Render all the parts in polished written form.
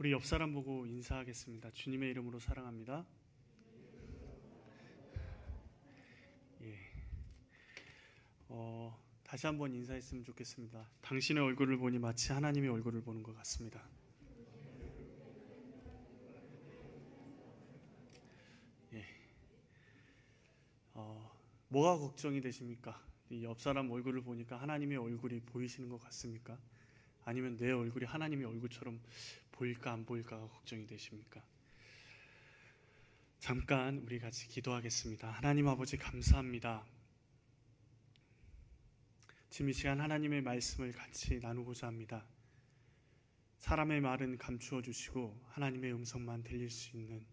우리 옆 사람 보고 인사하겠습니다. 주님의 이름으로 사랑합니다. 예. 다시 한번 인사했으면 좋겠습니다. 당신의 얼굴을 보니 마치 하나님의 얼굴을 보는 것 같습니다. 예. 뭐가 걱정이 되십니까? 이 옆 사람 얼굴을 보니까 하나님의 얼굴이 보이시는 것 같습니까? 아니면 내 얼굴이 하나님의 얼굴처럼 보일까 안 보일까가 걱정이 되십니까? 잠깐 우리 같이 기도하겠습니다. 하나님 아버지 감사합니다. 지금 이 시간 하나님의 말씀을 같이 나누고자 합니다. 사람의 말은 감추어 주시고 하나님의 음성만 들릴 수 있는,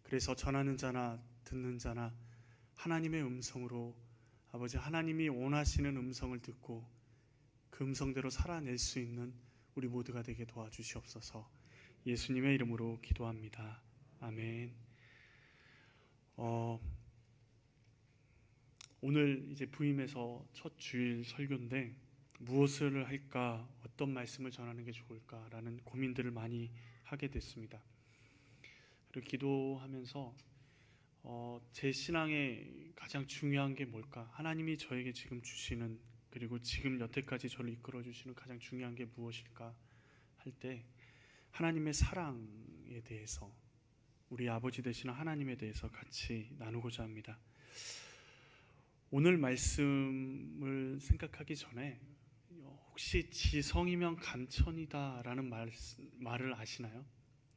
그래서 전하는 자나 듣는 자나 하나님의 음성으로 아버지 하나님이 원하시는 음성을 듣고 그 음성대로 살아낼 수 있는 우리 모두가 되게 도와주시옵소서. 예수님의 이름으로 기도합니다. 아멘. 오늘 이제 부임해서 첫 주일 설교인데 무엇을 할까, 어떤 말씀을 전하는 게 좋을까라는 고민들을 많이 하게 됐습니다. 그리고 기도하면서 제 신앙에 가장 중요한 게 뭘까? 하나님이 저에게 지금 주시는, 그리고 지금 여태까지 저를 이끌어 주시는 가장 중요한 게 무엇일까 할 때 하나님의 사랑에 대해서, 우리 아버지 되시는 하나님에 대해서 같이 나누고자 합니다. 오늘 말씀을 생각하기 전에 혹시 지성이면 감천이다 라는 말을 아시나요?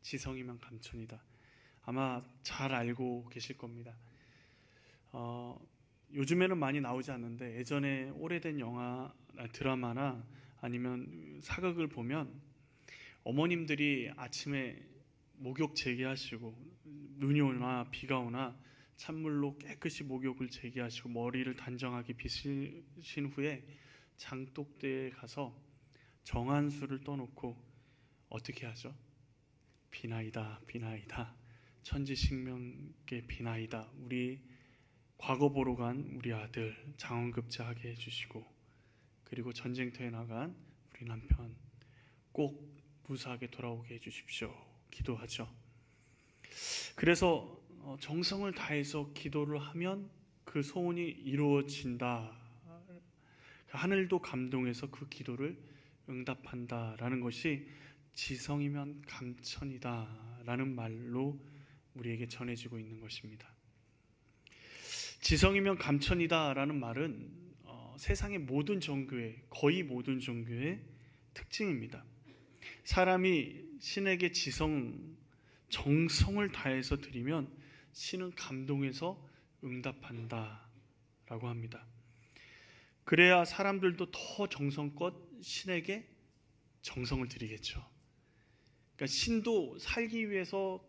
지성이면 감천이다. 아마 잘 알고 계실 겁니다. 요즘에는 많이 나오지 않는데 예전에 오래된 영화, 드라마나 아니면 사극을 보면 어머님들이 아침에 목욕 재개하시고, 눈이 오나 비가 오나 찬물로 깨끗이 목욕을 재개하시고 머리를 단정하게 빗으신 후에 장독대에 가서 정한수를 떠놓고 어떻게 하죠? 비나이다 비나이다 천지식명께 비나이다, 우리 과거 보러 간 우리 아들 장원급제하게 해주시고, 그리고 전쟁터에 나간 우리 남편 꼭 무사하게 돌아오게 해주십시오 기도하죠. 그래서 정성을 다해서 기도를 하면 그 소원이 이루어진다, 하늘도 감동해서 그 기도를 응답한다라는 것이 지성이면 감천이다 라는 말로 우리에게 전해지고 있는 것입니다. 지성이면 감천이다 라는 말은 세상의 모든 종교의, 거의 모든 종교의 특징입니다. 사람이 신에게 정성을 다해서 드리면 신은 감동해서 응답한다 라고 합니다. 그래야 사람들도 더 정성껏 신에게 정성을 드리겠죠. 그러니까 신도 살기 위해서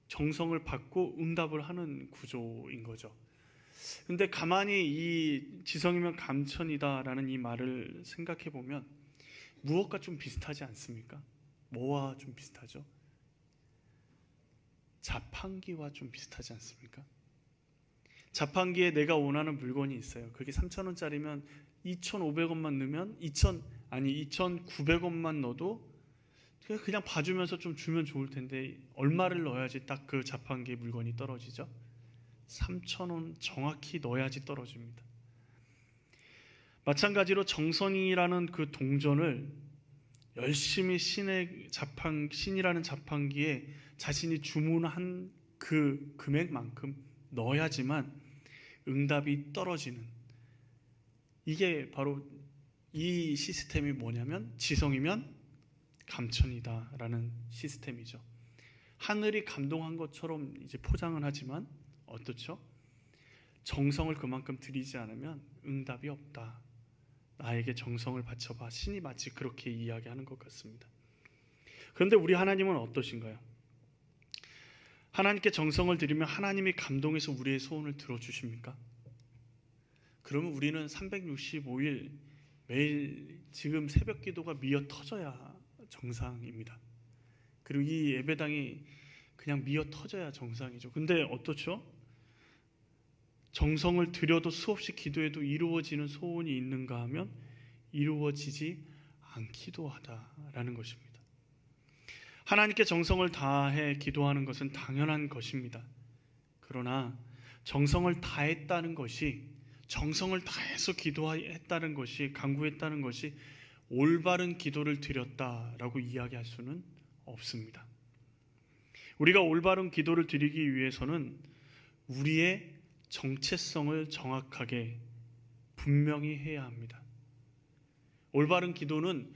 정성을 받고 응답을 하는 구조인 거죠. 근데 가만히 이 지성이면 감천이다 라는 이 말을 생각해 보면 무엇과 좀 비슷하지 않습니까? 뭐와 좀 비슷하죠? 자판기와 좀 비슷하지 않습니까? 자판기에 내가 원하는 물건이 있어요. 그게 3,000원짜리면 2,500원만 넣으면 2,900원만 넣어도 그냥 봐주면서 좀 주면 좋을 텐데 얼마를 넣어야지 딱 그 자판기에 물건이 떨어지죠? 3,000원 정확히 넣어야지 떨어집니다. 마찬가지로 정성이라는 그 동전을 열심히 신이라는 자판기에 자신이 주문한 그 금액만큼 넣어야지만 응답이 떨어지는, 이게 바로 이 시스템이 뭐냐면 지성이면 감천이다 라는 시스템이죠. 하늘이 감동한 것처럼 이제 포장을 하지만 어떻죠? 정성을 그만큼 들이지 않으면 응답이 없다. 나에게 정성을 바쳐봐. 신이 마치 그렇게 이야기하는 것 같습니다. 그런데 우리 하나님은 어떠신가요? 하나님께 정성을 들이면 하나님이 감동해서 우리의 소원을 들어주십니까? 그러면 우리는 365일 매일 지금 새벽 기도가 미어 터져야 정상입니다. 그리고 이 예배당이 그냥 미어 터져야 정상이죠. 근데 어떻죠? 정성을 들여도 수없이 기도해도 이루어지는 소원이 있는가 하면 이루어지지 않기도 하다라는 것입니다. 하나님께 정성을 다해 기도하는 것은 당연한 것입니다. 그러나 정성을 다했다는 것이, 정성을 다해서 기도했다는 것이, 간구했다는 것이 올바른 기도를 드렸다라고 이야기할 수는 없습니다. 우리가 올바른 기도를 드리기 위해서는 우리의 정체성을 정확하게 분명히 해야 합니다. 올바른 기도는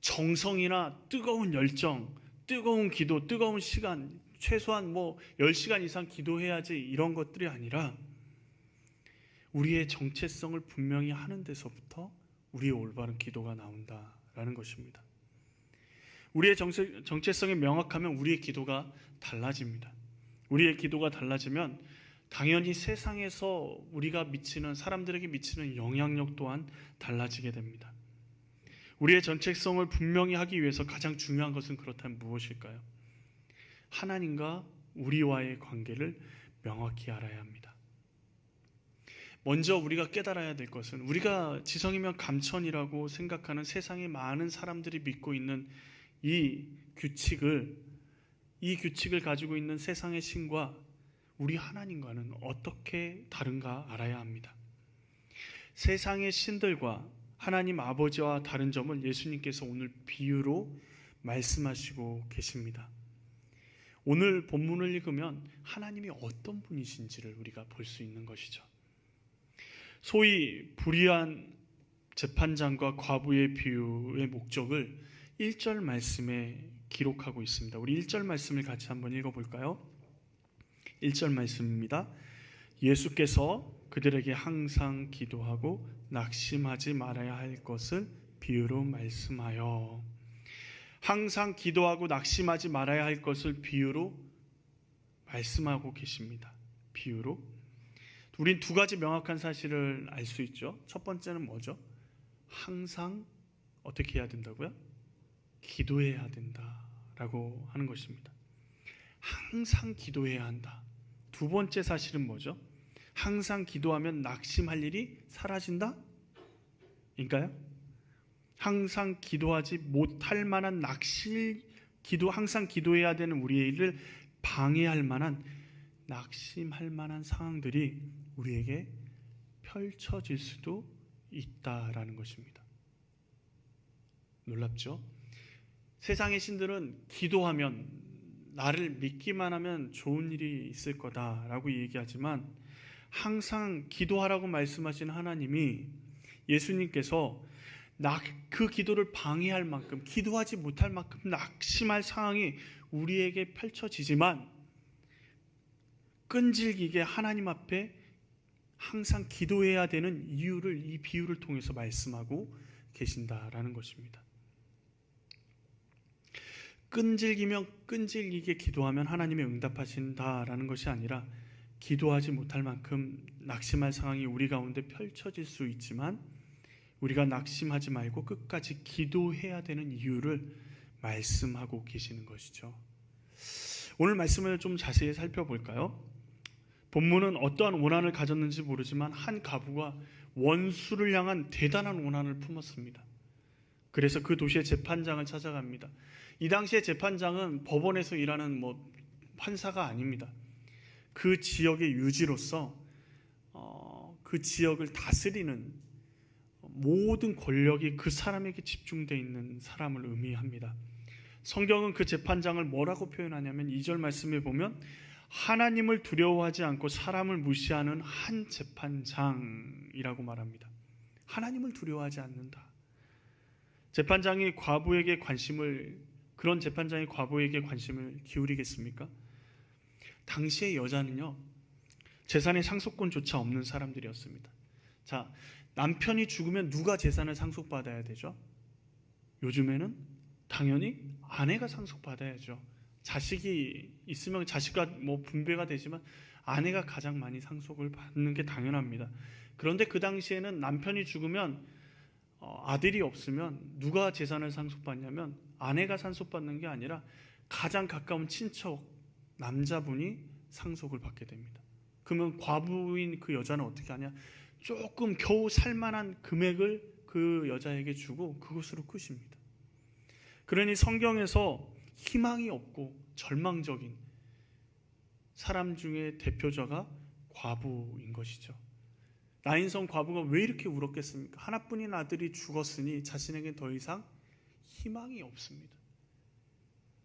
정성이나 뜨거운 열정, 뜨거운 기도, 뜨거운 시간, 최소한 10시간 이상 기도해야지 이런 것들이 아니라 우리의 정체성을 분명히 하는 데서부터 우리의 올바른 기도가 나온다라는 것입니다. 우리의 정체성이 명확하면 우리의 기도가 달라집니다. 우리의 기도가 달라지면 당연히 세상에서 우리가 미치는, 사람들에게 미치는 영향력 또한 달라지게 됩니다. 우리의 정체성을 분명히 하기 위해서 가장 중요한 것은 그렇다면 무엇일까요? 하나님과 우리와의 관계를 명확히 알아야 합니다. 먼저 우리가 깨달아야 될 것은, 우리가 지성이면 감천이라고 생각하는 세상의 많은 사람들이 믿고 있는 이 규칙을 가지고 있는 세상의 신과 우리 하나님과는 어떻게 다른가 알아야 합니다. 세상의 신들과 하나님 아버지와 다른 점을 예수님께서 오늘 비유로 말씀하시고 계십니다. 오늘 본문을 읽으면 하나님이 어떤 분이신지를 우리가 볼 수 있는 것이죠. 소위 불의한 재판장과 과부의 비유의 목적을 1절 말씀에 기록하고 있습니다. 우리 1절 말씀을 같이 한번 읽어볼까요? 1절 말씀입니다. 예수께서 그들에게 항상 기도하고 낙심하지 말아야 할 것을 비유로 말씀하여, 항상 기도하고 낙심하지 말아야 할 것을 비유로 말씀하고 계십니다. 비유로. 우린 두 가지 명확한 사실을 알 수 있죠. 첫 번째는 뭐죠? 항상 어떻게 해야 된다고요? 기도해야 된다라고 하는 것입니다. 항상 기도해야 한다. 두 번째 사실은 뭐죠? 항상 기도하면 낙심할 일이 사라진다? 인가요? 항상 기도하지 못할 만한 항상 기도해야 되는 우리의 일을 방해할 만한, 낙심할 만한 상황들이 우리에게 펼쳐질 수도 있다라는 것입니다. 놀랍죠? 세상의 신들은 기도하면, 나를 믿기만 하면 좋은 일이 있을 거다라고 얘기하지만, 항상 기도하라고 말씀하신 하나님이, 예수님께서 그 기도를 방해할 만큼, 기도하지 못할 만큼 낙심할 상황이 우리에게 펼쳐지지만 끈질기게 하나님 앞에 항상 기도해야 되는 이유를 이 비유를 통해서 말씀하고 계신다라는 것입니다. 끈질기면 끈질기게 기도하면 하나님이 응답하신다라는 것이 아니라, 기도하지 못할 만큼 낙심할 상황이 우리 가운데 펼쳐질 수 있지만 우리가 낙심하지 말고 끝까지 기도해야 되는 이유를 말씀하고 계시는 것이죠. 오늘 말씀을 좀 자세히 살펴볼까요? 본문은 어떠한 원한을 가졌는지 모르지만 한 과부가 원수를 향한 대단한 원한을 품었습니다. 그래서 그 도시의 재판장을 찾아갑니다. 이 당시의 재판장은 법원에서 일하는 판사가 아닙니다. 그 지역의 유지로서 그 지역을 다스리는 모든 권력이 그 사람에게 집중되어 있는 사람을 의미합니다. 성경은 그 재판장을 뭐라고 표현하냐면 2절 말씀에 보면 하나님을 두려워하지 않고 사람을 무시하는 한 재판장이라고 말합니다. 하나님을 두려워하지 않는다. 그런 재판장이 과부에게 관심을 기울이겠습니까? 당시의 여자는요, 재산의 상속권조차 없는 사람들이었습니다. 자, 남편이 죽으면 누가 재산을 상속받아야 되죠? 요즘에는 당연히 아내가 상속받아야죠. 자식이 있으면 자식과 분배가 되지만 아내가 가장 많이 상속을 받는 게 당연합니다. 그런데 그 당시에는 남편이 죽으면 아들이 없으면 누가 재산을 상속받냐면 아내가 상속받는 게 아니라 가장 가까운 친척 남자분이 상속을 받게 됩니다. 그러면 과부인 그 여자는 어떻게 하냐? 조금 겨우 살만한 금액을 그 여자에게 주고 그것으로 끝입니다. 그러니 성경에서 희망이 없고 절망적인 사람 중에 대표자가 과부인 것이죠. 나인성 과부가 왜 이렇게 울었겠습니까? 하나뿐인 아들이 죽었으니 자신에게 더 이상 희망이 없습니다.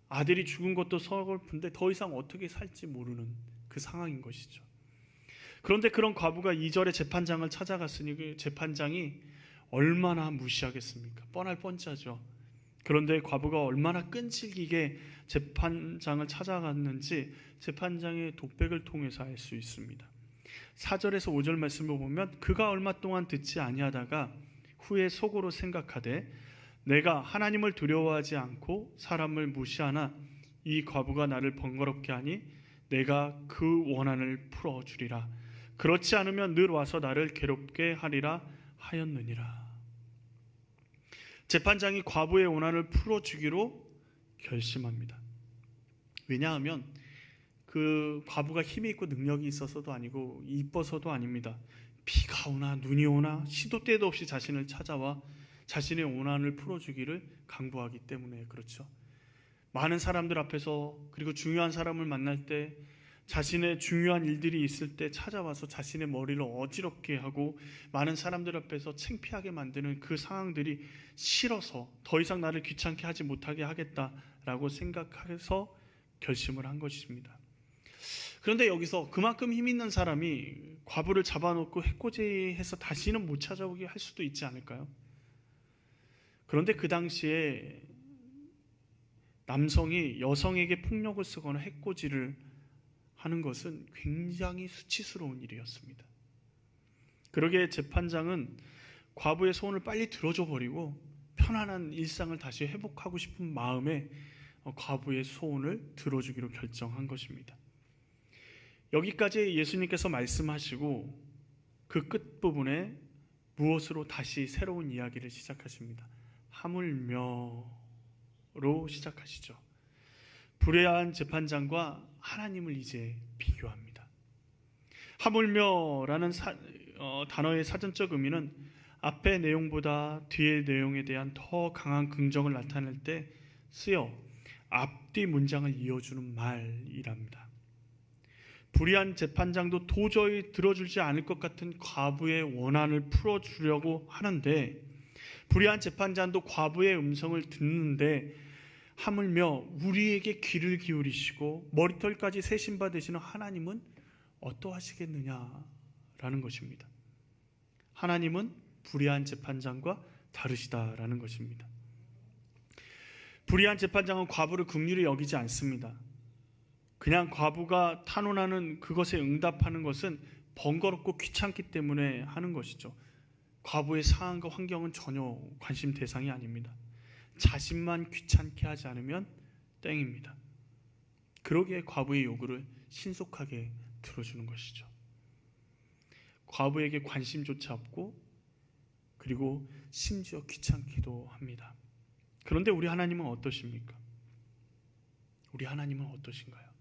아들이 죽은 것도 서글픈데 더 이상 어떻게 살지 모르는 그 상황인 것이죠. 그런데 그런 과부가 2절에 재판장을 찾아갔으니 그 재판장이 얼마나 무시하겠습니까? 뻔할 뻔짜죠. 그런데 과부가 얼마나 끈질기게 재판장을 찾아갔는지 재판장의 독백을 통해서 알 수 있습니다. 4절에서 5절 말씀을 보면 그가 얼마 동안 듣지 아니하다가 후에 속으로 생각하되 내가 하나님을 두려워하지 않고 사람을 무시하나 이 과부가 나를 번거롭게 하니 내가 그 원한을 풀어주리라. 그렇지 않으면 늘 와서 나를 괴롭게 하리라 하였느니라. 재판장이 과부의 원한을 풀어주기로 결심합니다. 왜냐하면 그 과부가 힘이 있고 능력이 있어서도 아니고 이뻐서도 아닙니다. 비가 오나 눈이 오나 시도 때도 없이 자신을 찾아와 자신의 원한을 풀어주기를 강구하기 때문에 그렇죠. 많은 사람들 앞에서 그리고 중요한 사람을 만날 때 자신의 중요한 일들이 있을 때 찾아와서 자신의 머리를 어지럽게 하고 많은 사람들 앞에서 창피하게 만드는 그 상황들이 싫어서 더 이상 나를 귀찮게 하지 못하게 하겠다라고 생각해서 결심을 한 것입니다. 그런데 여기서 그만큼 힘 있는 사람이 과부를 잡아놓고 해코지해서 다시는 못 찾아오게 할 수도 있지 않을까요? 그런데 그 당시에 남성이 여성에게 폭력을 쓰거나 해코지를 하는 것은 굉장히 수치스러운 일이었습니다. 그러기에 재판장은 과부의 소원을 빨리 들어줘 버리고 편안한 일상을 다시 회복하고 싶은 마음에 과부의 소원을 들어주기로 결정한 것입니다. 여기까지 예수님께서 말씀하시고 그 끝부분에 무엇으로 다시 새로운 이야기를 시작하십니다. 하물며로 시작하시죠. 불의한 재판장과 하나님을 이제 비교합니다. 하물며라는 단어의 사전적 의미는 앞의 내용보다 뒤의 내용에 대한 더 강한 긍정을 나타낼 때 쓰여 앞뒤 문장을 이어주는 말이랍니다. 불의한 재판장도 도저히 들어주지 않을 것 같은 과부의 원한을 풀어주려고 하는데 불의한 재판장도 과부의 음성을 듣는데 하물며 우리에게 귀를 기울이시고 머리털까지 세신 바 되시는 하나님은 어떠하시겠느냐라는 것입니다. 하나님은 불의한 재판장과 다르시다라는 것입니다. 불의한 재판장은 과부를 긍휼히 여기지 않습니다. 그냥 과부가 탄원하는 그것에 응답하는 것은 번거롭고 귀찮기 때문에 하는 것이죠. 과부의 상황과 환경은 전혀 관심 대상이 아닙니다. 자신만 귀찮게 하지 않으면 땡입니다. 그러기에 과부의 요구를 신속하게 들어주는 것이죠. 과부에게 관심조차 없고 그리고 심지어 귀찮기도 합니다. 그런데 우리 하나님은 어떠십니까? 우리 하나님은 어떠신가요?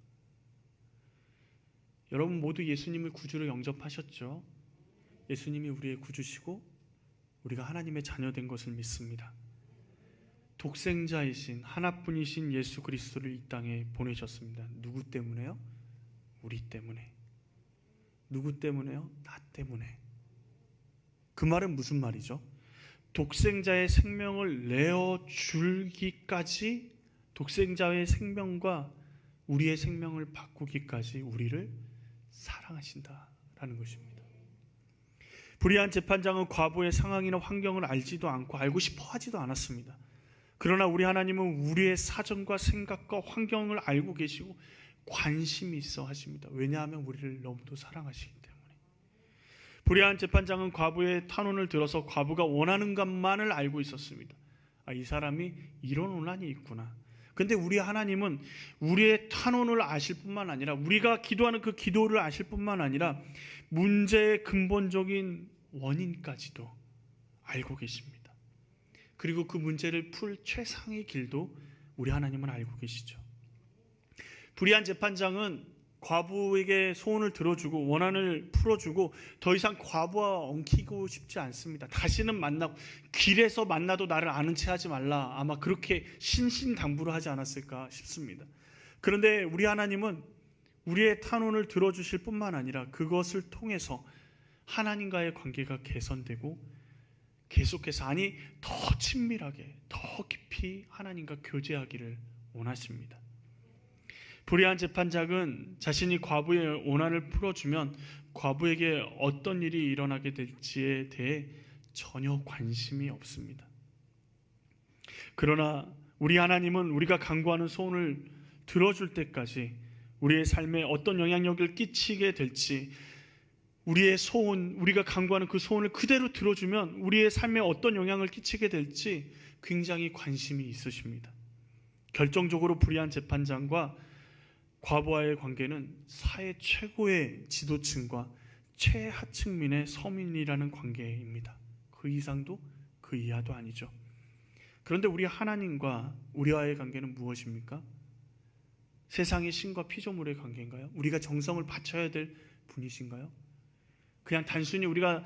여러분 모두 예수님을 구주로 영접하셨죠? 예수님이 우리의 구주시고 우리가 하나님의 자녀된 것을 믿습니다. 독생자이신 하나뿐이신 예수 그리스도를 이 땅에 보내셨습니다. 누구 때문에요? 우리 때문에. 누구 때문에요? 나 때문에. 그 말은 무슨 말이죠? 독생자의 생명을 내어주기까지 독생자의 생명과 우리의 생명을 바꾸기까지 우리를 사랑하신다라는 것입니다. 불의한 재판장은 과부의 상황이나 환경을 알지도 않고 알고 싶어 하지도 않았습니다. 그러나 우리 하나님은 우리의 사정과 생각과 환경을 알고 계시고 관심이 있어 하십니다. 왜냐하면 우리를 너무도 사랑하시기 때문에. 불의한 재판장은 과부의 탄원을 들어서 과부가 원하는 것만을 알고 있었습니다. 이 사람이 이런 원한이 있구나. 근데 우리 하나님은 우리의 탄원을 아실 뿐만 아니라 우리가 기도하는 그 기도를 아실 뿐만 아니라 문제의 근본적인 원인까지도 알고 계십니다. 그리고 그 문제를 풀 최상의 길도 우리 하나님은 알고 계시죠. 불의한 재판장은 과부에게 소원을 들어주고 원한을 풀어주고 더 이상 과부와 엉키고 싶지 않습니다. 다시는 만나고 길에서 만나도 나를 아는 체 하지 말라, 아마 그렇게 신신당부를 하지 않았을까 싶습니다. 그런데 우리 하나님은 우리의 탄원을 들어주실 뿐만 아니라 그것을 통해서 하나님과의 관계가 개선되고 계속해서, 아니 더 친밀하게 더 깊이 하나님과 교제하기를 원하십니다. 불의한 재판장은 자신이 과부의 원한을 풀어주면 과부에게 어떤 일이 일어나게 될지에 대해 전혀 관심이 없습니다. 그러나 우리 하나님은 우리가 간구하는 소원을 들어줄 때까지 우리의 삶에 어떤 영향력을 끼치게 될지, 우리의 소원, 우리가 간구하는 그 소원을 그대로 들어주면 우리의 삶에 어떤 영향을 끼치게 될지 굉장히 관심이 있으십니다. 결정적으로 불의한 재판장과 과부와의 관계는 사회 최고의 지도층과 최하층민의 서민이라는 관계입니다. 그 이상도 그 이하도 아니죠. 그런데 우리 하나님과 우리와의 관계는 무엇입니까? 세상의 신과 피조물의 관계인가요? 우리가 정성을 바쳐야 될 분이신가요? 그냥 단순히 우리가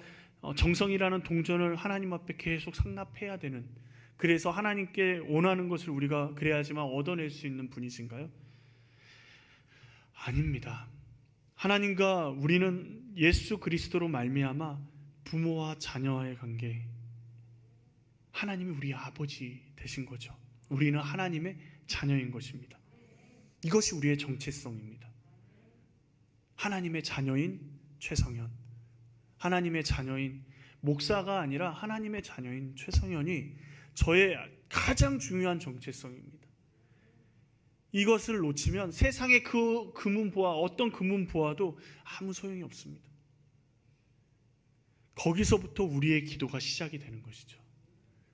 정성이라는 동전을 하나님 앞에 계속 상납해야 되는, 그래서 하나님께 원하는 것을 우리가 그래야지만 얻어낼 수 있는 분이신가요? 아닙니다. 하나님과 우리는 예수 그리스도로 말미암아 부모와 자녀와의 관계, 하나님이 우리 아버지 되신 거죠. 우리는 하나님의 자녀인 것입니다. 이것이 우리의 정체성입니다. 하나님의 자녀인 최성현, 하나님의 자녀인 목사가 아니라 하나님의 자녀인 최성현이 저의 가장 중요한 정체성입니다. 이것을 놓치면 세상의 그 금은보화, 어떤 금은보화도 아무 소용이 없습니다. 거기서부터 우리의 기도가 시작이 되는 것이죠.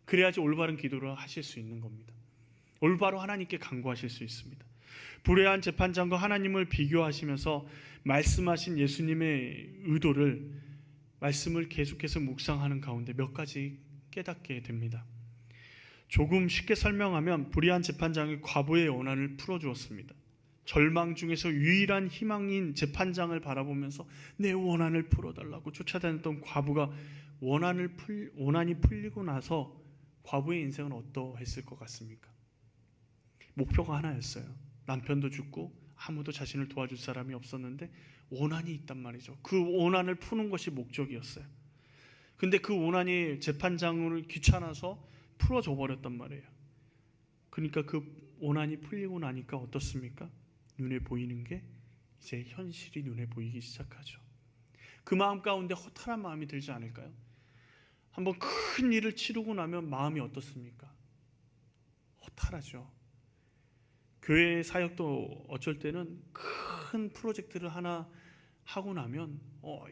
그래야지 올바른 기도를 하실 수 있는 겁니다. 올바로 하나님께 간구하실 수 있습니다. 불의한 재판장과 하나님을 비교하시면서 말씀하신 예수님의 의도를, 말씀을 계속해서 묵상하는 가운데 몇 가지 깨닫게 됩니다. 조금 쉽게 설명하면 불의한 재판장이 과부의 원한을 풀어주었습니다. 절망 중에서 유일한 희망인 재판장을 바라보면서 내 원한을 풀어달라고 쫓아다녔던 과부가 원한이 풀리고 나서 과부의 인생은 어떠했을 것 같습니까? 목표가 하나였어요. 남편도 죽고 아무도 자신을 도와줄 사람이 없었는데 원한이 있단 말이죠. 그 원한을 푸는 것이 목적이었어요. 근데 그 원한이 재판장을 귀찮아서 풀어줘 버렸단 말이에요. 그러니까 그 원한이 풀리고 나니까 어떻습니까? 눈에 보이는 게 이제 현실이 눈에 보이기 시작하죠. 그 마음 가운데 허탈한 마음이 들지 않을까요? 한번 큰 일을 치르고 나면 마음이 어떻습니까? 허탈하죠. 교회 사역도 어쩔 때는 큰 프로젝트를 하나 하고 나면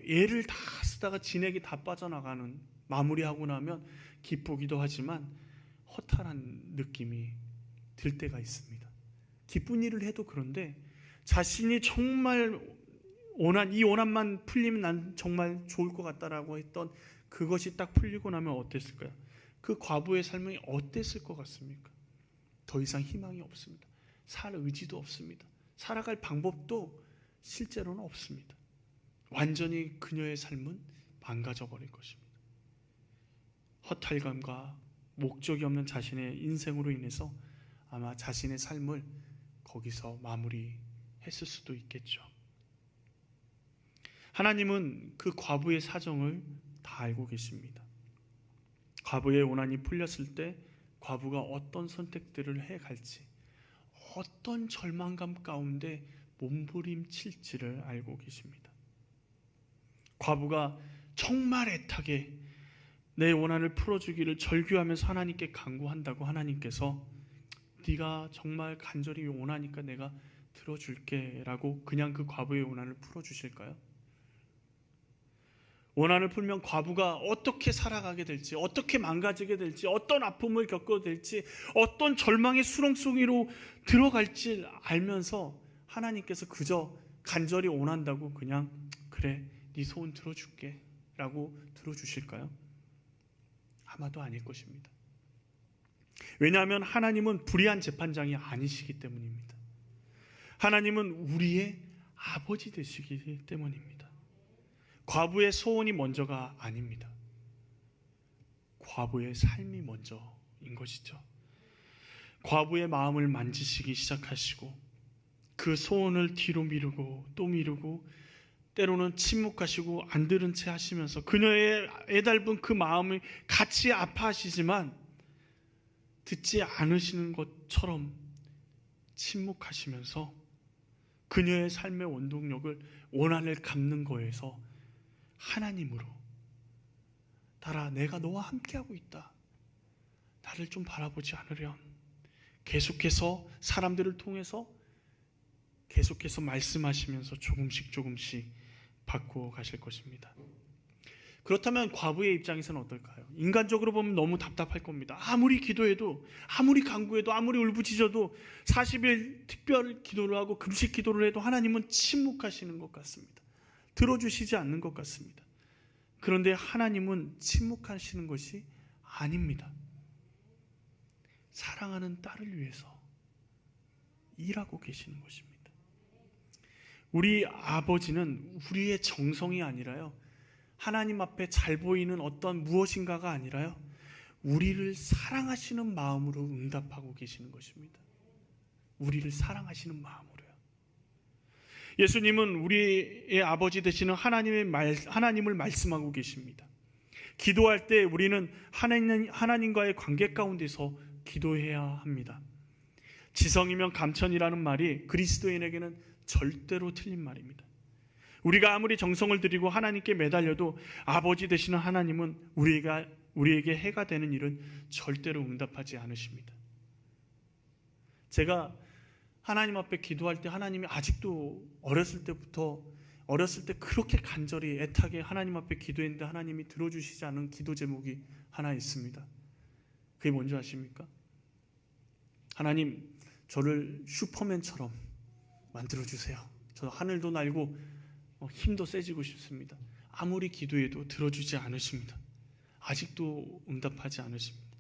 애를 다 쓰다가 진액이 다 빠져나가는, 마무리하고 나면 기쁘기도 하지만 허탈한 느낌이 들 때가 있습니다. 기쁜 일을 해도 그런데 자신이 정말 이 원한만 풀리면 난 정말 좋을 것 같다라고 했던 그것이 딱 풀리고 나면 어땠을까요? 그 과부의 삶이 어땠을 것 같습니까? 더 이상 희망이 없습니다. 살 의지도 없습니다. 살아갈 방법도 실제로는 없습니다. 완전히 그녀의 삶은 망가져 버릴 것입니다. 허탈감과 목적이 없는 자신의 인생으로 인해서 아마 자신의 삶을 거기서 마무리했을 수도 있겠죠. 하나님은 그 과부의 사정을 다 알고 계십니다. 과부의 원한이 풀렸을 때 과부가 어떤 선택들을 해갈지, 어떤 절망감 가운데 몸부림칠지를 알고 계십니다. 과부가 정말 애타게 내 원한을 풀어주기를 절규하면서 하나님께 간구한다고 하나님께서 네가 정말 간절히 원하니까 내가 들어줄게 라고 그냥 그 과부의 원한을 풀어주실까요? 원한을 풀면 과부가 어떻게 살아가게 될지, 어떻게 망가지게 될지, 어떤 아픔을 겪게 될지, 어떤 절망의 수렁 속으로 들어갈지 알면서 하나님께서 그저 간절히 원한다고 그냥 그래 네 소원 들어줄게 라고 들어주실까요? 아마도 아닐 것입니다. 왜냐하면 하나님은 불의한 재판장이 아니시기 때문입니다. 하나님은 우리의 아버지 되시기 때문입니다. 과부의 소원이 먼저가 아닙니다. 과부의 삶이 먼저인 것이죠. 과부의 마음을 만지시기 시작하시고 그 소원을 뒤로 미루고 또 미루고 때로는 침묵하시고 안 들은 채 하시면서 그녀의 애달픈 그 마음을 같이 아파하시지만 듣지 않으시는 것처럼 침묵하시면서 그녀의 삶의 원동력을 원한을 갚는 거에서 하나님으로 달아 내가 너와 함께하고 있다. 나를 좀 바라보지 않으련 계속해서 사람들을 통해서 계속해서 말씀하시면서 조금씩 바꾸어 가실 것입니다. 그렇다면 과부의 입장에서는 어떨까요? 인간적으로 보면 너무 답답할 겁니다. 아무리 기도해도 아무리 간구해도 아무리 울부짖어도 40일 특별 기도를 하고 금식 기도를 해도 하나님은 침묵하시는 것 같습니다. 들어주시지 않는 것 같습니다. 그런데 하나님은 침묵하시는 것이 아닙니다. 사랑하는 딸을 위해서 일하고 계시는 것입니다. 우리 아버지는 우리의 정성이 아니라요, 하나님 앞에 잘 보이는 어떤 무엇인가가 아니라요, 우리를 사랑하시는 마음으로 응답하고 계시는 것입니다. 우리를 사랑하시는 마음으로요. 예수님은 우리의 아버지 되시는 하나님을 말씀하고 계십니다. 기도할 때 우리는 하나님과의 관계 가운데서 기도해야 합니다. 지성이면 감천이라는 말이 그리스도인에게는 절대로 틀린 말입니다. 우리가 아무리 정성을 들이고 하나님께 매달려도 아버지 되시는 하나님은 우리에게 해가 되는 일은 절대로 응답하지 않으십니다. 제가 하나님 앞에 기도할 때 하나님이 아직도 어렸을 때 그렇게 간절히 애타게 하나님 앞에 기도했는데 하나님이 들어주시지 않은 기도 제목이 하나 있습니다. 그게 뭔지 아십니까? 하나님, 저를 슈퍼맨처럼 만들어주세요. 저 하늘도 날고 힘도 세지고 싶습니다. 아무리 기도해도 들어주지 않으십니다. 아직도 응답하지 않으십니다.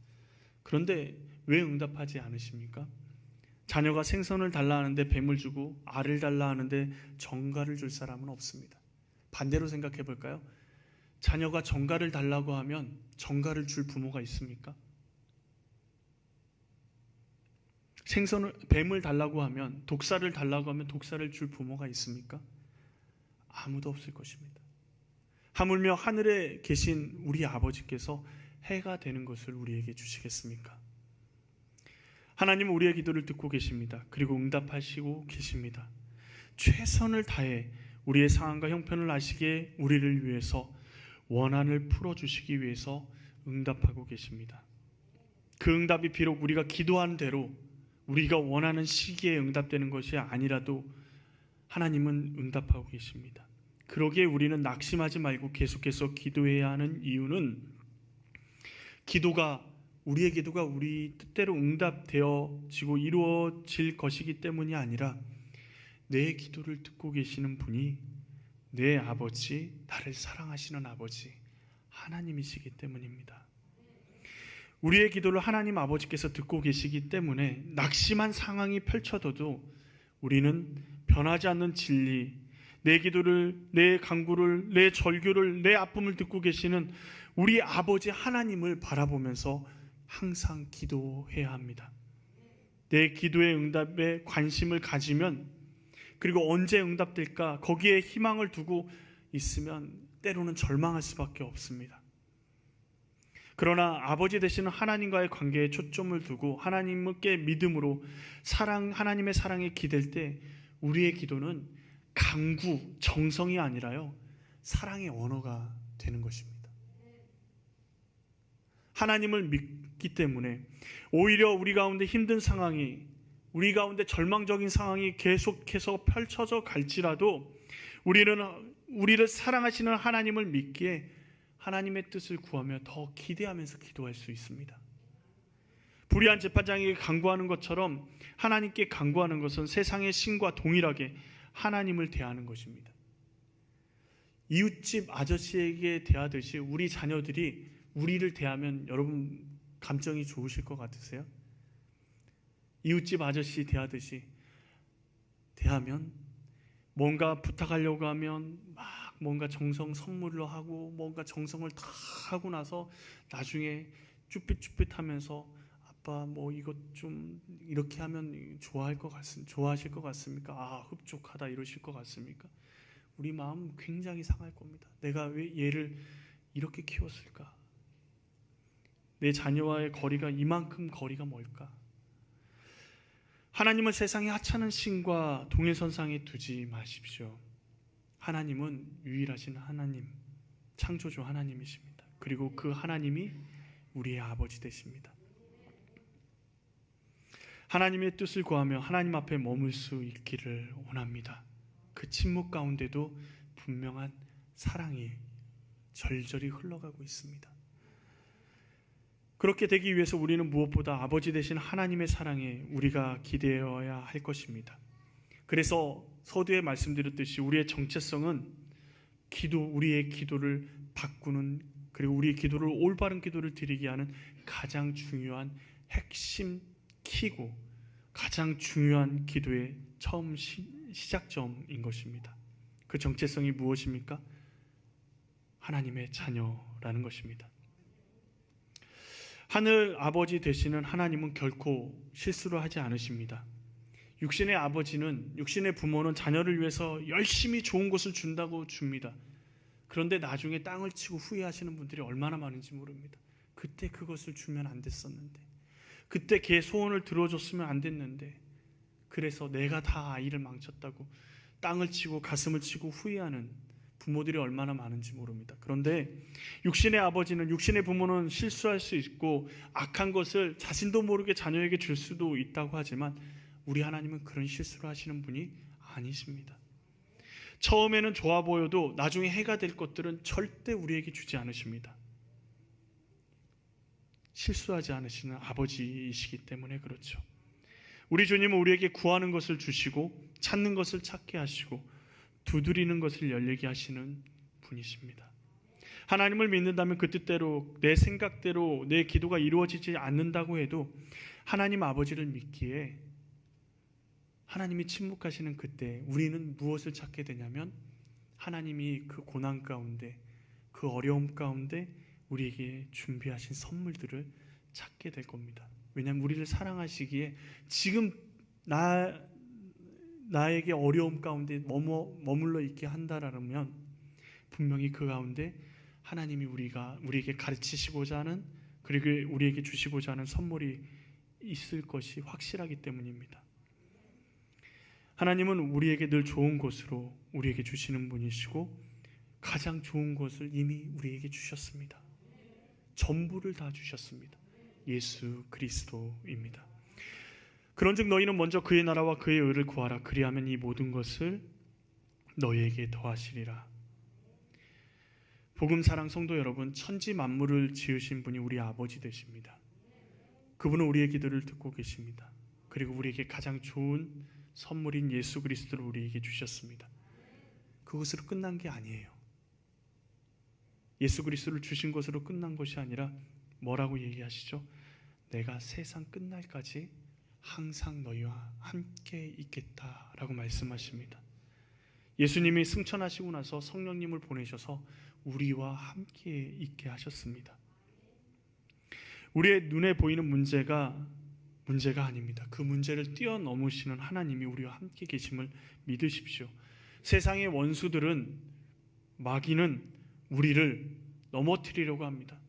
그런데 왜 응답하지 않으십니까? 자녀가 생선을 달라 하는데 뱀을 주고 알을 달라 하는데 정갈을 줄 사람은 없습니다. 반대로 생각해 볼까요? 자녀가 정갈을 달라고 하면 정갈을 줄 부모가 있습니까? 뱀을 달라고 하면, 독사를 달라고 하면 독사를 줄 부모가 있습니까? 아무도 없을 것입니다. 하물며 하늘에 계신 우리 아버지께서 해가 되는 것을 우리에게 주시겠습니까? 하나님은 우리의 기도를 듣고 계십니다. 그리고 응답하시고 계십니다. 최선을 다해 우리의 상황과 형편을 아시기에 우리를 위해서 원한을 풀어주시기 위해서 응답하고 계십니다. 그 응답이 비록 우리가 기도한 대로 우리가 원하는 시기에 응답되는 것이 아니라도 하나님은 응답하고 계십니다. 그러기에 우리는 낙심하지 말고 계속해서 기도해야 하는 이유는 우리의 기도가 우리 뜻대로 응답되어지고 이루어질 것이기 때문이 아니라 내 기도를 듣고 계시는 분이 내 아버지, 나를 사랑하시는 아버지 하나님이시기 때문입니다. 우리의 기도를 하나님 아버지께서 듣고 계시기 때문에 낙심한 상황이 펼쳐져도 우리는 변하지 않는 진리, 내 기도를, 내 간구를, 내 절규를, 내 아픔을 듣고 계시는 우리 아버지 하나님을 바라보면서 항상 기도해야 합니다. 내 기도의 응답에 관심을 가지면, 그리고 언제 응답될까 거기에 희망을 두고 있으면 때로는 절망할 수밖에 없습니다. 그러나 아버지 되시는 하나님과의 관계에 초점을 두고 하나님께 믿음으로 하나님의 사랑에 기댈 때 우리의 기도는 간구, 정성이 아니라요, 사랑의 언어가 되는 것입니다. 하나님을 믿기 때문에 오히려 우리 가운데 힘든 상황이, 우리 가운데 절망적인 상황이 계속해서 펼쳐져 갈지라도 우리를 사랑하시는 하나님을 믿기에 하나님의 뜻을 구하며 더 기대하면서 기도할 수 있습니다. 불의한 재판장에게 간구하는 것처럼 하나님께 간구하는 것은 세상의 신과 동일하게 하나님을 대하는 것입니다. 이웃집 아저씨에게 대하듯이 우리 자녀들이 우리를 대하면 여러분 감정이 좋으실 것 같으세요? 이웃집 아저씨 대하듯이 대하면 뭔가 부탁하려고 하면 막 뭔가 정성 선물로 하고 뭔가 정성을 다 하고 나서 나중에 쭈삣쭈삣하면서 아빠 뭐 이것 좀 이렇게 하면 좋아하실 것 같습니까? 아, 흡족하다 이러실 것 같습니까? 우리 마음 굉장히 상할 겁니다. 내가 왜 얘를 이렇게 키웠을까? 내 자녀와의 거리가 이만큼 거리가 멀까? 하나님은 세상의 하찮은 신과 동일선상에 두지 마십시오. 하나님은 유일하신 하나님, 창조주 하나님이십니다. 그리고 그 하나님이 우리의 아버지 되십니다. 하나님의 뜻을 구하며 하나님 앞에 머물 수 있기를 원합니다. 그 침묵 가운데도 분명한 사랑이 절절히 흘러가고 있습니다. 그렇게 되기 위해서 우리는 무엇보다 아버지 되신 하나님의 사랑에 우리가 기대어야 할 것입니다. 그래서 서두에 말씀드렸듯이 우리의 정체성은 우리의 기도를 바꾸는, 그리고 우리의 기도를 올바른 기도를 드리게 하는 가장 중요한 핵심 키고 가장 중요한 기도의 처음 시작점인 것입니다. 그 정체성이 무엇입니까? 하나님의 자녀라는 것입니다. 하늘 아버지 되시는 하나님은 결코 실수를 하지 않으십니다. 육신의 아버지는, 육신의 부모는 자녀를 위해서 열심히 좋은 것을 준다고 줍니다. 그런데 나중에 땅을 치고 후회하시는 분들이 얼마나 많은지 모릅니다. 그때 그것을 주면 안 됐었는데, 그때 걔 소원을 들어줬으면 안 됐는데, 그래서 내가 다 아이를 망쳤다고 땅을 치고 가슴을 치고 후회하는 부모들이 얼마나 많은지 모릅니다. 그런데 육신의 아버지는, 육신의 부모는 실수할 수 있고 악한 것을 자신도 모르게 자녀에게 줄 수도 있다고 하지만 우리 하나님은 그런 실수를 하시는 분이 아니십니다. 처음에는 좋아 보여도 나중에 해가 될 것들은 절대 우리에게 주지 않으십니다. 실수하지 않으시는 아버지이시기 때문에 그렇죠. 우리 주님은 우리에게 구하는 것을 주시고 찾는 것을 찾게 하시고 두드리는 것을 열리게 하시는 분이십니다. 하나님을 믿는다면 그 뜻대로, 내 생각대로 내 기도가 이루어지지 않는다고 해도 하나님 아버지를 믿기에, 하나님이 침묵하시는 그때 우리는 무엇을 찾게 되냐면 하나님이 그 고난 가운데, 그 어려움 가운데 우리에게 준비하신 선물들을 찾게 될 겁니다. 왜냐하면 우리를 사랑하시기에 지금 나에게 어려움 가운데 머물러 있게 한다라면 분명히 그 가운데 하나님이 우리에게 가르치시고자 하는, 그리고 우리에게 주시고자 하는 선물이 있을 것이 확실하기 때문입니다. 하나님은 우리에게 늘 좋은 것으로 우리에게 주시는 분이시고 가장 좋은 것을 이미 우리에게 주셨습니다. 전부를 다 주셨습니다. 예수 그리스도입니다. 그런즉 너희는 먼저 그의 나라와 그의 의를 구하라. 그리하면 이 모든 것을 너희에게 더하시리라. 복음사랑 성도 여러분, 천지 만물을 지으신 분이 우리 아버지 되십니다. 그분은 우리의 기도를 듣고 계십니다. 그리고 우리에게 가장 좋은 선물인 예수 그리스도를 우리에게 주셨습니다. 그것으로 끝난 게 아니에요. 예수 그리스도를 주신 것으로 끝난 것이 아니라 뭐라고 얘기하시죠? 내가 세상 끝날까지 항상 너희와 함께 있겠다라고 말씀하십니다. 예수님이 승천하시고 나서 성령님을 보내셔서 우리와 함께 있게 하셨습니다. 우리의 눈에 보이는 문제가 아닙니다. 그 문제를 뛰어넘으시는 하나님이 우리와 함께 계심을 믿으십시오. 세상의 원수들은, 마귀는 우리를 넘어뜨리려고 합니다.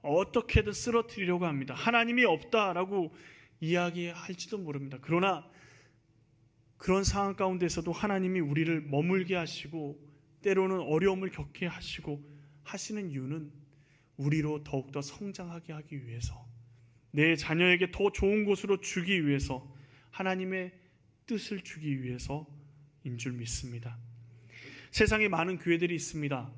어떻게든 쓰러뜨리려고 합니다. 하나님이 없다라고 이야기할지도 모릅니다. 그러나 그런 상황 가운데서도 하나님이 우리를 머물게 하시고 때로는 어려움을 겪게 하시고 하시는 이유는 우리로 더욱더 성장하게 하기 위해서, 내 자녀에게 더 좋은 곳으로 주기 위해서, 하나님의 뜻을 주기 위해서인 줄 믿습니다. 세상에 많은 교회들이 있습니다.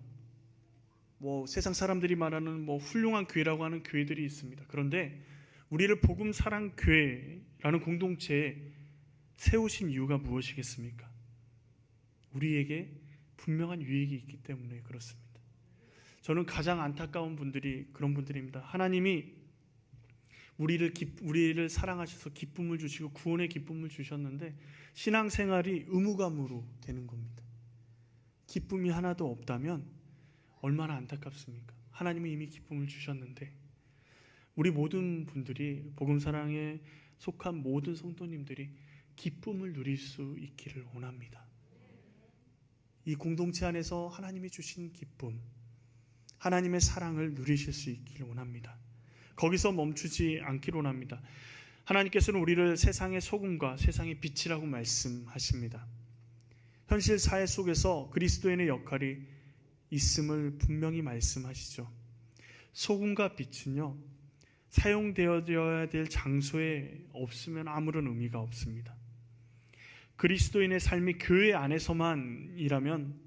세상 사람들이 말하는 훌륭한 교회라고 하는 교회들이 있습니다. 그런데 우리를 복음사랑교회라는 공동체에 세우신 이유가 무엇이겠습니까? 우리에게 분명한 유익이 있기 때문에 그렇습니다. 저는 가장 안타까운 분들이 그런 분들입니다. 하나님이 우리를 사랑하셔서 기쁨을 주시고 구원의 기쁨을 주셨는데 신앙생활이 의무감으로 되는 겁니다. 기쁨이 하나도 없다면 얼마나 안타깝습니까? 하나님은 이미 기쁨을 주셨는데 우리 모든 분들이 복음사랑에 속한 모든 성도님들이 기쁨을 누릴 수 있기를 원합니다. 이 공동체 안에서 하나님이 주신 기쁨, 하나님의 사랑을 누리실 수 있기를 원합니다. 거기서 멈추지 않기를 원합니다. 하나님께서는 우리를 세상의 소금과 세상의 빛이라고 말씀하십니다. 현실 사회 속에서 그리스도인의 역할이 있음을 분명히 말씀하시죠. 소금과 빛은요, 사용되어야 될 장소에 없으면 아무런 의미가 없습니다. 그리스도인의 삶이 교회 안에서만이라면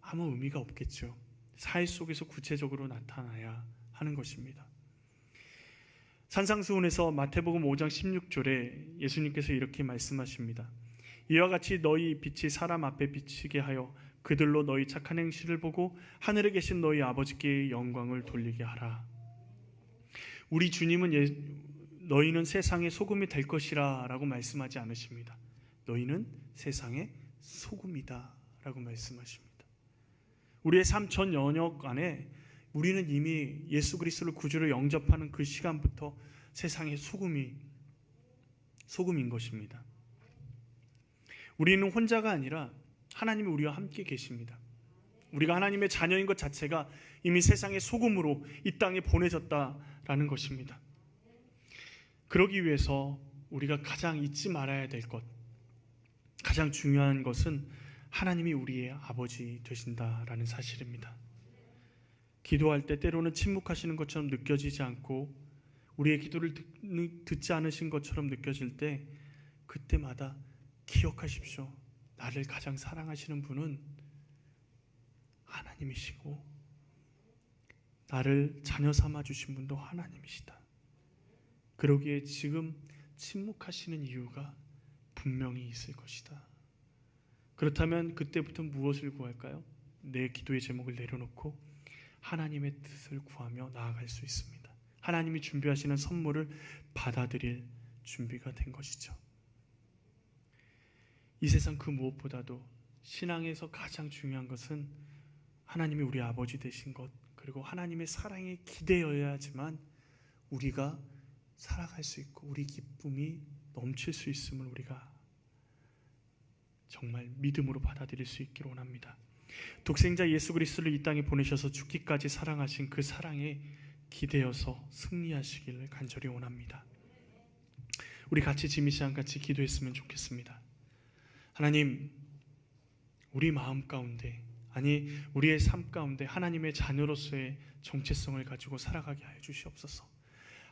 아무 의미가 없겠죠. 사회 속에서 구체적으로 나타나야 하는 것입니다. 산상수훈에서 마태복음 5장 16절에 예수님께서 이렇게 말씀하십니다. 이와 같이 너희 빛이 사람 앞에 비치게 하여 그들로 너희 착한 행실을 보고 하늘에 계신 너희 아버지께 영광을 돌리게 하라. 우리 주님은 너희는 세상의 소금이 될 것이라 라고 말씀하지 않으십니다. 너희는 세상의 소금이다 라고 말씀하십니다. 우리의 삶 전 영역 안에 우리는 이미 예수 그리스도를 구주로 영접하는 그 시간부터 세상의 소금인 것입니다. 우리는 혼자가 아니라 하나님이 우리와 함께 계십니다. 우리가 하나님의 자녀인 것 자체가 이미 세상의 소금으로 이 땅에 보내졌다라는 것입니다. 그러기 위해서 우리가 가장 잊지 말아야 될 것, 가장 중요한 것은 하나님이 우리의 아버지 되신다라는 사실입니다. 기도할 때 때로는 침묵하시는 것처럼 느껴지지 않고 우리의 기도를 듣지 않으신 것처럼 느껴질 때 그때마다 기억하십시오. 나를 가장 사랑하시는 분은 하나님이시고 나를 자녀 삼아 주신 분도 하나님이시다. 그러기에 지금 침묵하시는 이유가 분명히 있을 것이다. 그렇다면 그때부터 무엇을 구할까요? 내 기도의 제목을 내려놓고 하나님의 뜻을 구하며 나아갈 수 있습니다. 하나님이 준비하시는 선물을 받아들일 준비가 된 것이죠. 이 세상 그 무엇보다도 신앙에서 가장 중요한 것은 하나님이 우리 아버지 되신 것, 그리고 하나님의 사랑에 기대어야지만 우리가 살아갈 수 있고 우리 기쁨이 넘칠 수 있음을 우리가 정말 믿음으로 받아들일 수 있기를 원합니다. 독생자 예수 그리스도를 이 땅에 보내셔서 죽기까지 사랑하신 그 사랑에 기대어서 승리하시기를 간절히 원합니다. 우리 같이 지금 이 시간 같이 기도했으면 좋겠습니다. 하나님, 우리 마음 가운데, 아니 우리의 삶 가운데 하나님의 자녀로서의 정체성을 가지고 살아가게 하여 주시옵소서.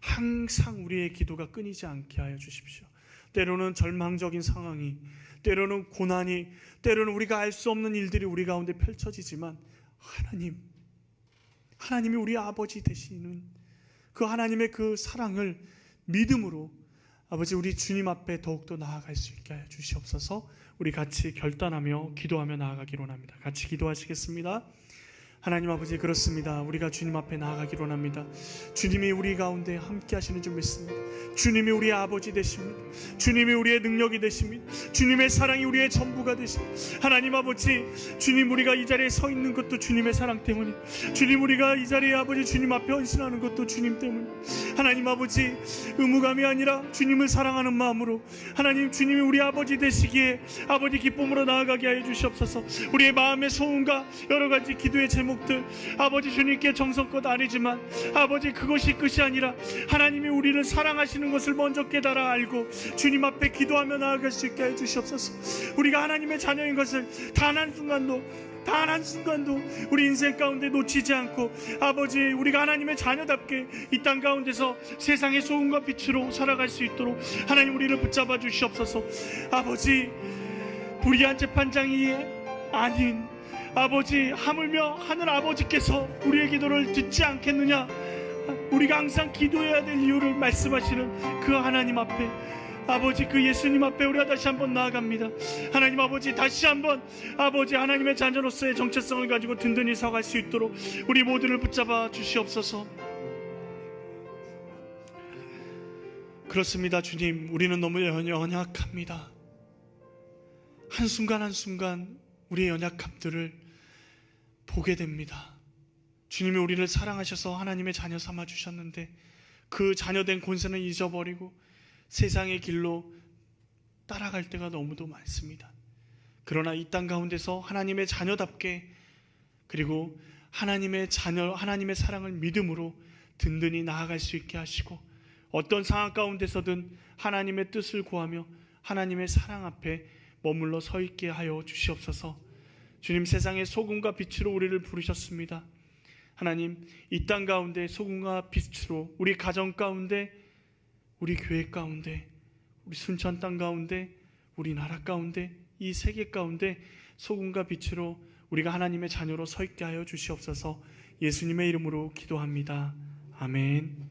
항상 우리의 기도가 끊이지 않게 하여 주십시오. 때로는 절망적인 상황이, 때로는 고난이, 때로는 우리가 알 수 없는 일들이 우리 가운데 펼쳐지지만 하나님이 우리 아버지 되시는 그 하나님의 그 사랑을 믿음으로 아버지 우리 주님 앞에 더욱더 나아갈 수 있게 하여 주시옵소서. 우리 같이 결단하며 기도하며 나아가기로 합니다. 같이 기도하시겠습니다. 하나님 아버지, 그렇습니다. 우리가 주님 앞에 나아가기로 합니다. 주님이 우리 가운데 함께 하시는 줄 믿습니다. 주님이 우리의 아버지 되십니다. 주님이 우리의 능력이 되십니다. 주님의 사랑이 우리의 전부가 되십니다. 하나님 아버지, 주님, 우리가 이 자리에 서 있는 것도 주님의 사랑 때문에, 주님, 우리가 이 자리에 아버지 주님 앞에 헌신하는 것도 주님 때문에, 하나님 아버지, 의무감이 아니라 주님을 사랑하는 마음으로 하나님, 주님이 우리 아버지 되시기에 아버지 기쁨으로 나아가게 하여 주시옵소서. 우리의 마음의 소원과 여러 가지 기도의 제목들 아버지 주님께 정성껏 아니지만 아버지 그것이 끝이 아니라 하나님이 우리를 사랑하시는 것을 먼저 깨달아 알고 주님 앞에 기도하며 나아갈 수 있게 해주시옵소서. 우리가 하나님의 자녀인 것을 단 한 순간도 우리 인생 가운데 놓치지 않고 아버지 우리가 하나님의 자녀답게 이 땅 가운데서 세상의 소금과 빛으로 살아갈 수 있도록 하나님 우리를 붙잡아 주시옵소서. 아버지, 불의한 재판장이 아닌 아버지, 하물며 하늘 아버지께서 우리의 기도를 듣지 않겠느냐, 우리가 항상 기도해야 될 이유를 말씀하시는 그 하나님 앞에, 아버지 그 예수님 앞에 우리가 다시 한번 나아갑니다. 하나님 아버지, 다시 한번 아버지 하나님의 자녀로서의 정체성을 가지고 든든히 서갈 수 있도록 우리 모두를 붙잡아 주시옵소서. 그렇습니다. 주님, 우리는 너무 연약합니다. 한순간 한순간 우리의 연약함들을 보게 됩니다. 주님이 우리를 사랑하셔서 하나님의 자녀 삼아 주셨는데 그 자녀된 권세는 잊어버리고 세상의 길로 따라갈 때가 너무도 많습니다. 그러나 이 땅 가운데서 하나님의 자녀답게, 그리고 하나님의 사랑을 믿음으로 든든히 나아갈 수 있게 하시고, 어떤 상황 가운데서든 하나님의 뜻을 구하며 하나님의 사랑 앞에 머물러 서 있게 하여 주시옵소서. 주님, 세상의 소금과 빛으로 우리를 부르셨습니다. 하나님, 이 땅 가운데 소금과 빛으로 우리 가정 가운데, 우리 교회 가운데, 우리 순천 땅 가운데, 우리 나라 가운데, 이 세계 가운데 소금과 빛으로 우리가 하나님의 자녀로 서 있게 하여 주시옵소서. 예수님의 이름으로 기도합니다. 아멘.